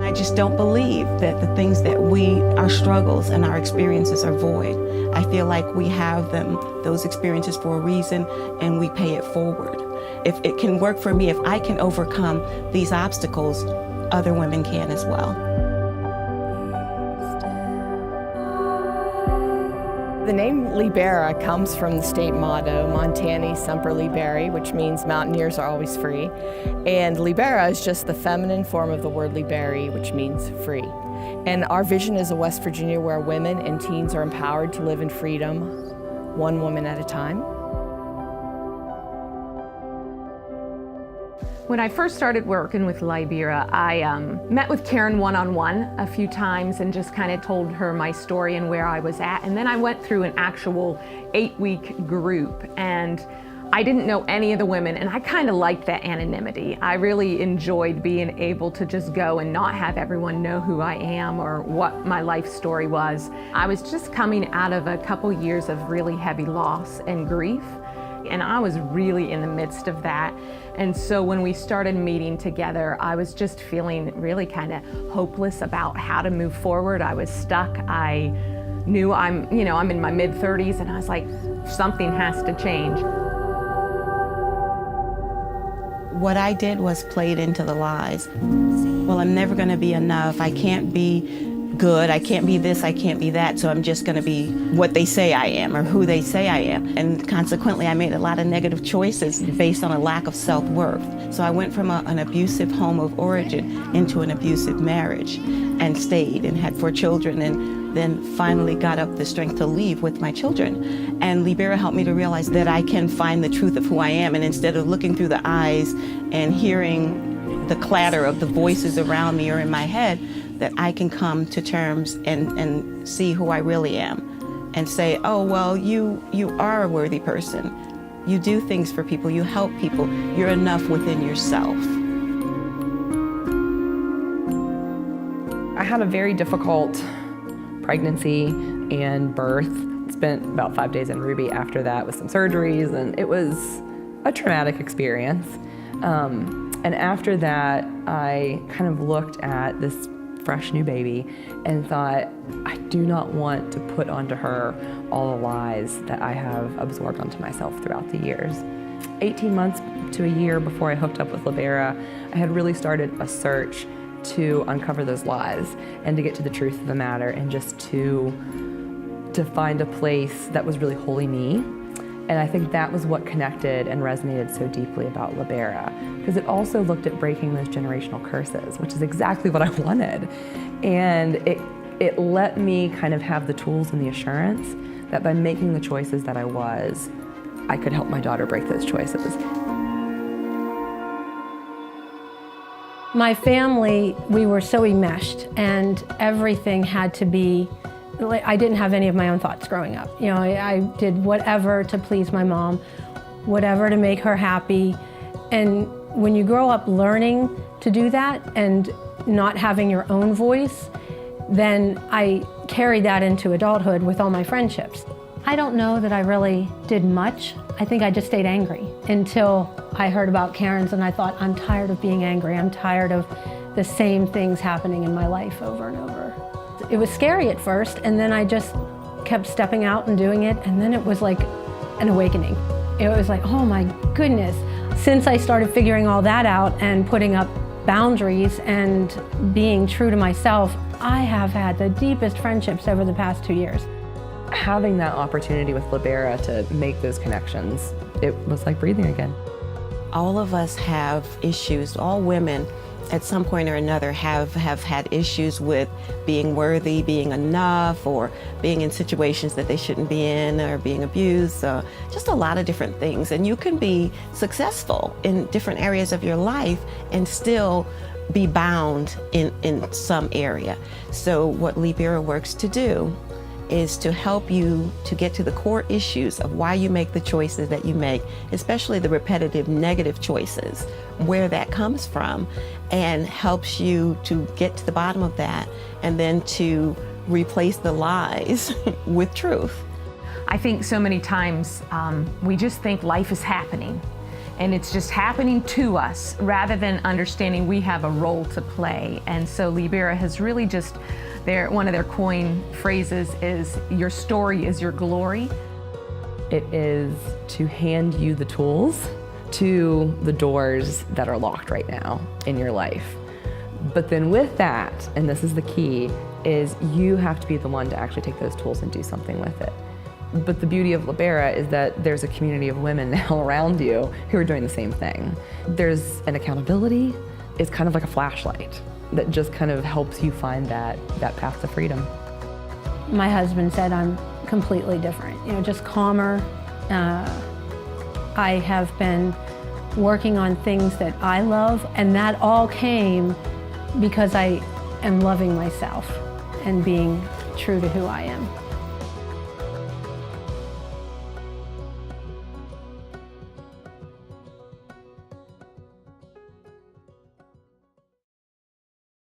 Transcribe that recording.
I just don't believe that the things that our struggles and our experiences are void. I feel like we have those experiences for a reason, and we pay it forward. If it can work for me, if I can overcome these obstacles, other women can as well. The name Libera comes from the state motto, Montani Semper Liberi, which means mountaineers are always free. And Libera is just the feminine form of the word liberi, which means free. And our vision is a West Virginia where women and teens are empowered to live in freedom, one woman at a time. When I first started working with Libera, I met with Karen one-on-one a few times and just kind of told her my story and where I was at. And then I went through an actual 8-week group, and I didn't know any of the women, and I kind of liked that anonymity. I really enjoyed being able to just go and not have everyone know who I am or what my life story was. I was just coming out of a couple years of really heavy loss and grief, and I was really in the midst of that. And so when we started meeting together, I was just feeling really kind of hopeless about how to move forward. I was stuck. I knew I'm in my mid-30s, and I was like, something has to change. What I did was played into the lies. Well, I'm never going to be enough. I can't be good. I can't be this. I can't be that. So I'm just going to be what they say I am or who they say I am. And consequently, I made a lot of negative choices based on a lack of self-worth. So I went from an abusive home of origin into an abusive marriage and stayed and had 4 children, and then finally got up the strength to leave with my children. And Libera helped me to realize that I can find the truth of who I am, and instead of looking through the eyes and hearing the clatter of the voices around me or in my head, that I can come to terms and see who I really am and say, oh, well, you are a worthy person. You do things for people, you help people, you're enough within yourself. I had a very difficult pregnancy and birth. Spent about 5 days in Ruby after that with some surgeries, and it was a traumatic experience. And after that, I kind of looked at this fresh new baby and thought, I do not want to put onto her all the lies that I have absorbed onto myself throughout the years. 18 months to a year before I hooked up with Libera, I had really started a search to uncover those lies and to get to the truth of the matter, and just to find a place that was really wholly me. And I think that was what connected and resonated so deeply about Libera, because it also looked at breaking those generational curses, which is exactly what I wanted. And it let me kind of have the tools and the assurance that by making the choices that I could help my daughter break those choices. My family, we were so enmeshed, and everything had to be, I didn't have any of my own thoughts growing up. You know, I did whatever to please my mom, whatever to make her happy. And when you grow up learning to do that and not having your own voice, then I carried that into adulthood with all my friendships. I don't know that I really did much. I think I just stayed angry until I heard about Karen's, and I thought, I'm tired of being angry. I'm tired of the same things happening in my life over and over. It was scary at first, and then I just kept stepping out and doing it, and then it was like an awakening. It was like, oh my goodness. Since I started figuring all that out and putting up boundaries and being true to myself, I have had the deepest friendships over the past 2 years. Having that opportunity with Libera to make those connections, it was like breathing again. All of us have issues. All women at some point or another have had issues with being worthy, being enough, or being in situations that they shouldn't be in, or being abused, just a lot of different things. And you can be successful in different areas of your life and still be bound in some area. So what Libera works to do is to help you to get to the core issues of why you make the choices that you make, especially the repetitive negative choices, where that comes from, and helps you to get to the bottom of that, and then to replace the lies with truth. I think so many times we just think life is happening, and it's just happening to us rather than understanding we have a role to play. And so Libera has really just, one of their coin phrases is, your story is your glory. It is to hand you the tools to the doors that are locked right now in your life. But then with that, and this is the key, is you have to be the one to actually take those tools and do something with it. But the beauty of Libera is that there's a community of women now around you who are doing the same thing. There's an accountability. It's kind of like a flashlight that just kind of helps you find that path to freedom. My husband said I'm completely different, just calmer. I have been working on things that I love, and that all came because I am loving myself and being true to who I am.